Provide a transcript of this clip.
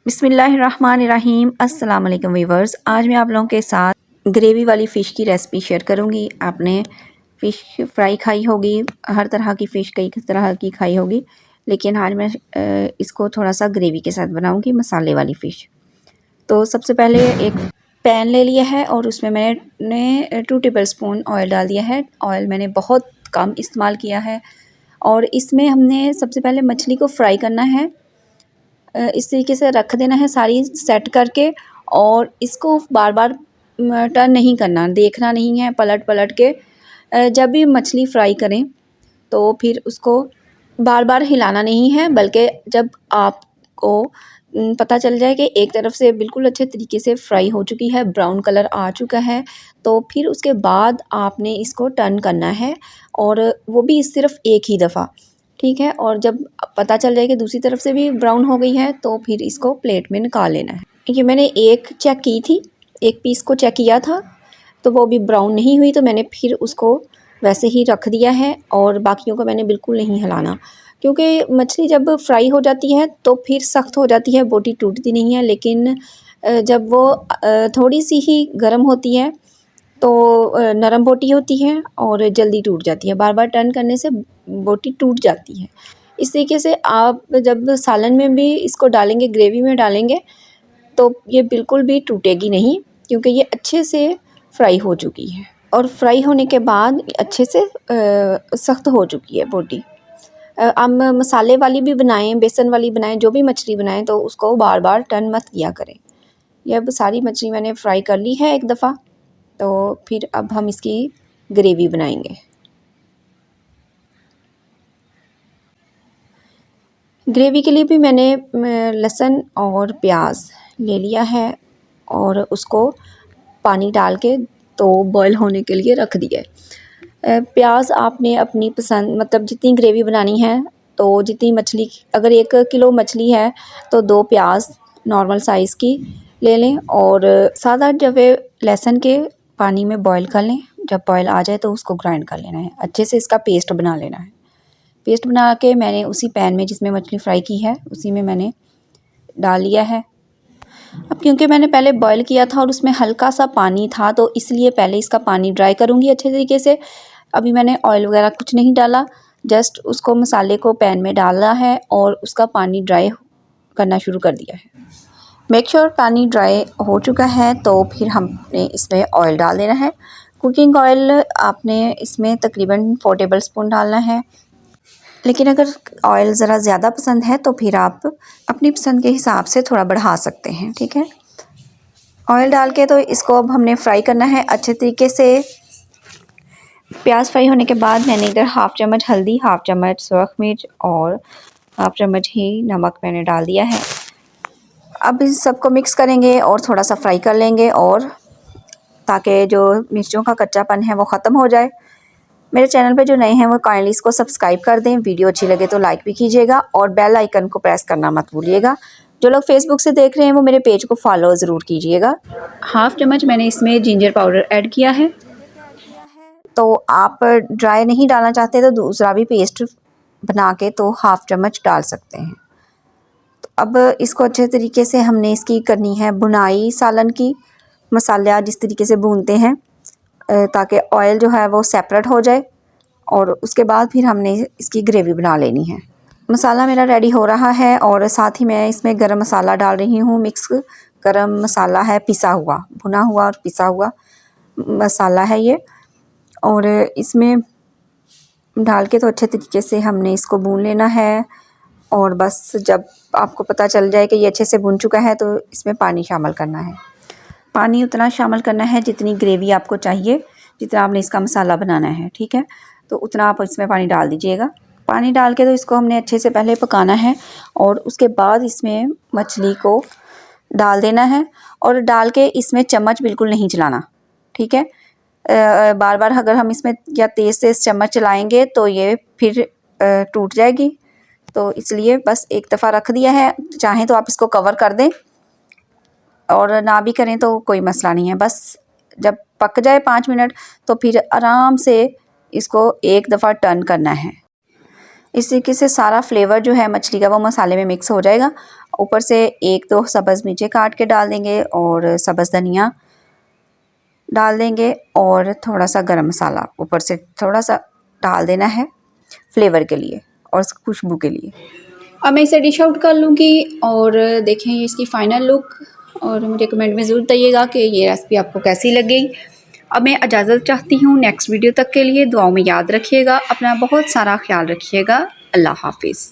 बिस्मिल्लाहिर्रहमानिर्रहीम। अस्सलाम वालेकुम वीवर्स। आज मैं आप लोगों के साथ ग्रेवी वाली फ़िश की रेसिपी शेयर करूंगी। आपने फ़िश फ्राई खाई होगी, हर तरह की फ़िश कई तरह की खाई होगी, लेकिन आज मैं इसको थोड़ा सा ग्रेवी के साथ बनाऊंगी, मसाले वाली फ़िश। तो सबसे पहले एक पैन ले लिया है और उसमें मैंने 2 टेबल स्पून ऑयल डाल दिया है। ऑयल मैंने बहुत कम इस्तेमाल किया है और इसमें हमने सबसे पहले मछली को फ्राई करना है। इस तरीके से रख देना है सारी सेट करके, और इसको बार बार टर्न नहीं करना, देखना नहीं है पलट पलट के। जब भी मछली फ्राई करें तो फिर उसको बार बार हिलाना नहीं है, बल्कि जब आपको पता चल जाए कि एक तरफ से बिल्कुल अच्छे तरीके से फ्राई हो चुकी है, ब्राउन कलर आ चुका है, तो फिर उसके बाद आपने इसको टर्न करना है, और वो भी सिर्फ़ एक ही दफ़ा, ठीक है। और जब पता चल जाए कि दूसरी तरफ से भी ब्राउन हो गई है तो फिर इसको प्लेट में निकाल लेना है। ये मैंने एक चेक की थी, एक पीस को चेक किया था तो वो भी ब्राउन नहीं हुई, तो मैंने फिर उसको वैसे ही रख दिया है और बाकियों को मैंने बिल्कुल नहीं हिलाना, क्योंकि मछली जब फ्राई हो जाती है तो फिर सख्त हो जाती है, बोटी टूटती नहीं है। लेकिन जब वो थोड़ी सी ही गर्म होती है तो नरम बोटी होती है और जल्दी टूट जाती है, बार बार टर्न करने से बोटी टूट जाती है। इस तरीके से आप जब सालन में भी इसको डालेंगे, ग्रेवी में डालेंगे, तो ये बिल्कुल भी टूटेगी नहीं, क्योंकि ये अच्छे से फ्राई हो चुकी है और फ्राई होने के बाद अच्छे से सख्त हो चुकी है बोटी। आप मसाले वाली भी बनाएं, बेसन वाली बनाएं, जो भी मछली बनाएं, तो उसको बार बार टर्न मत किया करें। ये अब सारी मछली मैंने फ्राई कर ली है एक दफ़ा, तो फिर अब हम इसकी ग्रेवी बनाएंगे। ग्रेवी के लिए भी मैंने लहसुन और प्याज ले लिया है और उसको पानी डाल के तो बॉईल होने के लिए रख दिया है। प्याज आपने अपनी पसंद, मतलब जितनी ग्रेवी बनानी है, तो जितनी मछली, अगर 1 किलो मछली है तो 2 प्याज नॉर्मल साइज़ की ले लें, और सादा जवे लहसुन के पानी में बॉईल कर लें। जब बॉईल आ जाए तो उसको ग्राइंड कर लेना है, अच्छे से इसका पेस्ट बना लेना है। पेस्ट बना के मैंने उसी पैन में जिसमें मछली फ्राई की है उसी में मैंने डाल लिया है। अब क्योंकि मैंने पहले बॉईल किया था और उसमें हल्का सा पानी था, तो इसलिए पहले इसका पानी ड्राई करूँगी अच्छे तरीके से। अभी मैंने ऑयल वगैरह कुछ नहीं डाला, जस्ट उसको मसाले को पैन में डाला है और उसका पानी ड्राई करना शुरू कर दिया है। मेक श्योर पानी ड्राई हो चुका है तो फिर हमने इसमें ऑयल डाल देना है। कुकिंग ऑयल आपने इसमें तकरीबन 4 टेबल स्पून डालना है, लेकिन अगर ऑयल ज़रा ज़्यादा पसंद है तो फिर आप अपनी पसंद के हिसाब से थोड़ा बढ़ा सकते हैं, ठीक है। ऑयल डाल के तो इसको अब हमने फ्राई करना है अच्छे तरीके से। प्याज फ्राई होने के बाद मैंने इधर हाफ़ चम्मच हल्दी, हाफ़ चम्मच सुरख मिर्च और हाफ़ चम्मच ही नमक मैंने डाल दिया है। अब इस सबको मिक्स करेंगे और थोड़ा सा फ्राई कर लेंगे, और ताकि जो मिर्चों का कच्चापन है वो ख़त्म हो जाए। मेरे चैनल पे जो नए हैं वो काइंडली इसको सब्सक्राइब कर दें, वीडियो अच्छी लगे तो लाइक भी कीजिएगा और बेल आइकन को प्रेस करना मत भूलिएगा। जो लोग फेसबुक से देख रहे हैं वो मेरे पेज को फॉलो ज़रूर कीजिएगा। हाफ़ चम्मच मैंने इसमें जिंजर पाउडर ऐड किया है, तो आप ड्राई नहीं डालना चाहते तो दूसरा भी पेस्ट बना के तो हाफ़ चम्मच डाल सकते हैं। तो अब इसको अच्छे तरीके से हमने इसकी करनी है भुनाई सालन की। मसाला जिस तरीके से भूनते हैं ताकि ऑयल जो है वो सेपरेट हो जाए, और उसके बाद फिर हमने इसकी ग्रेवी बना लेनी है। मसाला मेरा रेडी हो रहा है और साथ ही मैं इसमें गरम मसाला डाल रही हूँ। मिक्स गरम मसाला है, पिसा हुआ, भुना हुआ और पिसा हुआ मसाला है ये, और इसमें डाल के तो अच्छे तरीके से हमने इसको भून लेना है। और बस जब आपको पता चल जाए कि ये अच्छे से भुन चुका है तो इसमें पानी शामिल करना है। पानी उतना शामिल करना है जितनी ग्रेवी आपको चाहिए, जितना आपने इसका मसाला बनाना है, ठीक है। तो उतना आप इसमें पानी डाल दीजिएगा। पानी डाल के तो इसको हमने अच्छे से पहले पकाना है और उसके बाद इसमें मछली को डाल देना है, और डाल के इसमें चम्मच बिल्कुल नहीं चलाना, ठीक है। बार बार अगर हम इसमें या तेज़ तेज़ चम्मच चलाएँगे तो ये फिर टूट जाएगी, तो इसलिए बस एक दफ़ा रख दिया है। चाहें तो आप इसको कवर कर दें और ना भी करें तो कोई मसला नहीं है। बस जब पक जाए 5 मिनट तो फिर आराम से इसको एक दफ़ा टर्न करना है। इस तरीके से सारा फ्लेवर जो है मछली का वो मसाले में मिक्स हो जाएगा। ऊपर से 1-2 सब्ज़ मिर्चें काट के डाल देंगे और सब्ज़ धनिया डाल देंगे और थोड़ा सा गरम मसाला ऊपर से थोड़ा सा डाल देना है फ्लेवर के लिए और खुशबू के लिए। अब मैं इसे डिश आउट कर लूँगी और देखें इसकी फ़ाइनल लुक, और मुझे कमेंट में ज़रूर बताइएगा कि ये रेसिपी आपको कैसी लगी। अब मैं इजाज़त चाहती हूँ, नेक्स्ट वीडियो तक के लिए दुआओं में याद रखिएगा, अपना बहुत सारा ख्याल रखिएगा। अल्लाह हाफ़िज़।